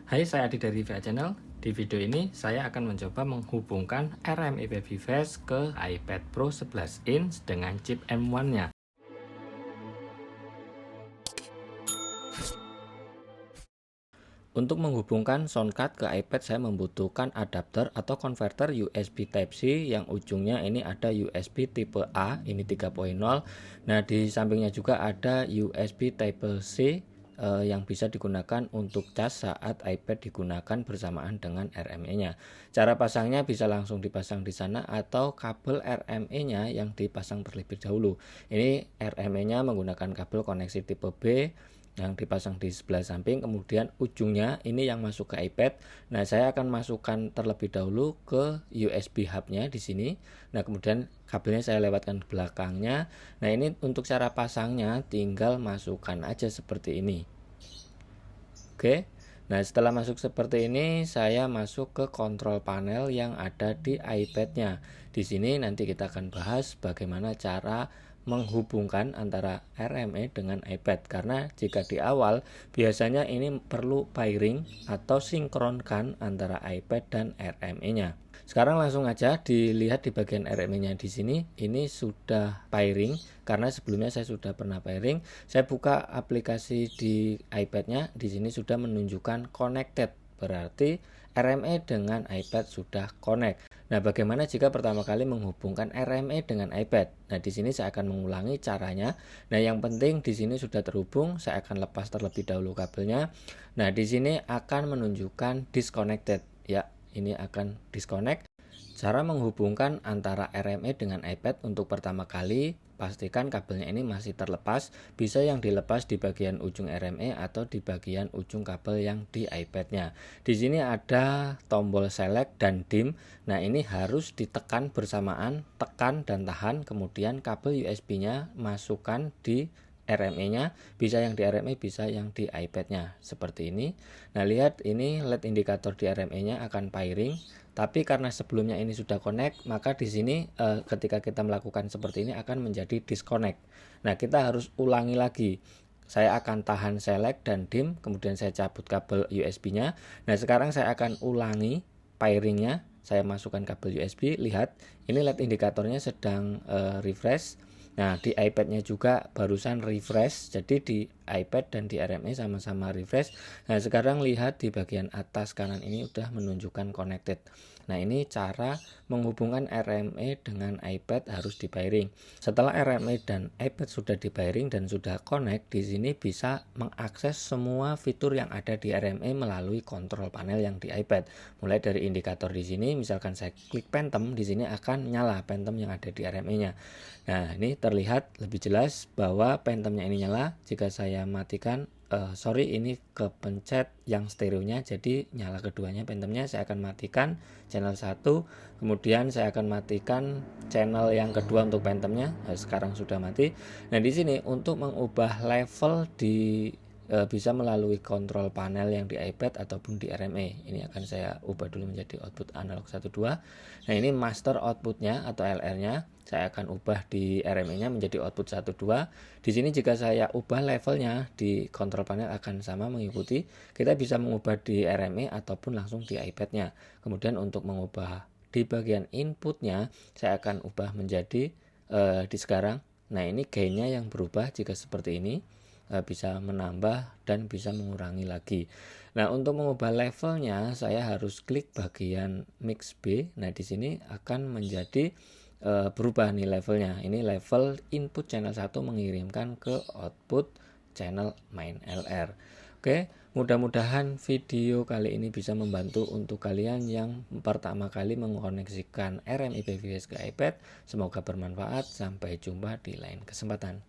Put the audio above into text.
Hai, saya Adi dari VA Channel. Di video ini saya akan mencoba menghubungkan RME Babyface ke iPad Pro 11 inch dengan chip M1-nya. Untuk menghubungkan soundcard ke iPad, saya membutuhkan adapter atau konverter USB Type-C yang ujungnya ini ada USB tipe A, ini 3.0. Nah, di sampingnya juga ada USB Type-C yang bisa digunakan untuk cas saat iPad digunakan bersamaan dengan RME-nya. Cara pasangnya bisa langsung dipasang di sana atau kabel RME-nya yang dipasang terlebih dahulu. Ini RME-nya menggunakan kabel koneksi tipe B yang dipasang di sebelah samping, kemudian ujungnya ini yang masuk ke iPad. Nah, saya akan masukkan terlebih dahulu ke USB hub-nya di sini. Nah, kemudian kabelnya saya lewatkan ke belakangnya. Nah, ini untuk cara pasangnya tinggal masukkan aja seperti ini. Oke. Nah, setelah masuk seperti ini, saya masuk ke kontrol panel yang ada di iPad-nya. Di sini nanti kita akan bahas bagaimana cara menghubungkan antara RME dengan iPad, karena jika di awal biasanya ini perlu pairing atau sinkronkan antara iPad dan RME-nya. Sekarang langsung aja dilihat di bagian RME-nya di sini. Ini sudah pairing karena sebelumnya saya sudah pernah pairing. Saya buka aplikasi di iPad-nya. Di sini sudah menunjukkan connected. Berarti RME dengan iPad sudah connect. Nah, bagaimana jika pertama kali menghubungkan RME dengan iPad? Nah, di sini saya akan mengulangi caranya. Nah, yang penting di sini sudah terhubung, saya akan lepas terlebih dahulu kabelnya. Nah, di sini akan menunjukkan disconnected. Ya, ini akan disconnect. Cara menghubungkan antara RME dengan iPad untuk pertama kali, pastikan kabelnya ini masih terlepas. Bisa yang dilepas di bagian ujung RME atau di bagian ujung kabel yang di iPad-nya. Di sini ada tombol select dan dim. Nah, ini harus ditekan bersamaan, tekan dan tahan. Kemudian kabel USB-nya masukkan di RME-nya, bisa yang di RME, bisa yang di iPad-nya, seperti ini. Nah, lihat ini LED indikator di RME-nya akan pairing, tapi karena sebelumnya ini sudah connect, maka di sini ketika kita melakukan seperti ini akan menjadi disconnect. Nah, kita harus ulangi lagi. Saya akan tahan select dan dim, kemudian saya cabut kabel USB-nya. Nah, sekarang saya akan ulangi pairingnya. Saya masukkan kabel USB, lihat ini LED indikatornya sedang refresh. Nah, di iPad-nya juga barusan refresh, jadi di iPad dan di RME sama-sama refresh. Nah, sekarang lihat di bagian atas kanan ini udah menunjukkan connected. Nah, ini cara menghubungkan RME dengan iPad harus di pairing. Setelah RME dan iPad sudah di pairing dan sudah connect, di sini bisa mengakses semua fitur yang ada di RME melalui kontrol panel yang di iPad. Mulai dari indikator di sini, misalkan saya klik Phantom, di sini akan nyala Phantom yang ada di RME-nya. Nah, ini terlihat lebih jelas bahwa Phantom-nya ini nyala. Jika saya matikan, sorry, ini kepencet yang stereonya, jadi nyala keduanya Phantom-nya. Saya akan matikan channel 1, kemudian saya akan matikan channel yang kedua untuk Phantom-nya. Nah, sekarang sudah mati. Nah, di sini untuk mengubah level bisa melalui kontrol panel yang di iPad ataupun di RME. Ini akan saya ubah dulu menjadi output analog 1,2. Nah, ini master outputnya atau LR-nya. Saya akan ubah di RME-nya menjadi output 1,2. Di sini jika saya ubah levelnya di kontrol panel akan sama mengikuti. Kita bisa mengubah di RME ataupun langsung di iPad-nya. Kemudian untuk mengubah di bagian inputnya, saya akan ubah menjadi di sekarang. Nah, ini gainnya yang berubah jika seperti ini. Bisa menambah dan bisa mengurangi lagi. Nah, untuk mengubah levelnya saya harus klik bagian mix B. Nah, di sini akan menjadi berubah nih levelnya. Ini level input channel 1 mengirimkan ke output channel main LR. Oke, mudah-mudahan video kali ini bisa membantu untuk kalian yang pertama kali mengoneksikan RME Babyface ke iPad. Semoga bermanfaat. Sampai jumpa di lain kesempatan.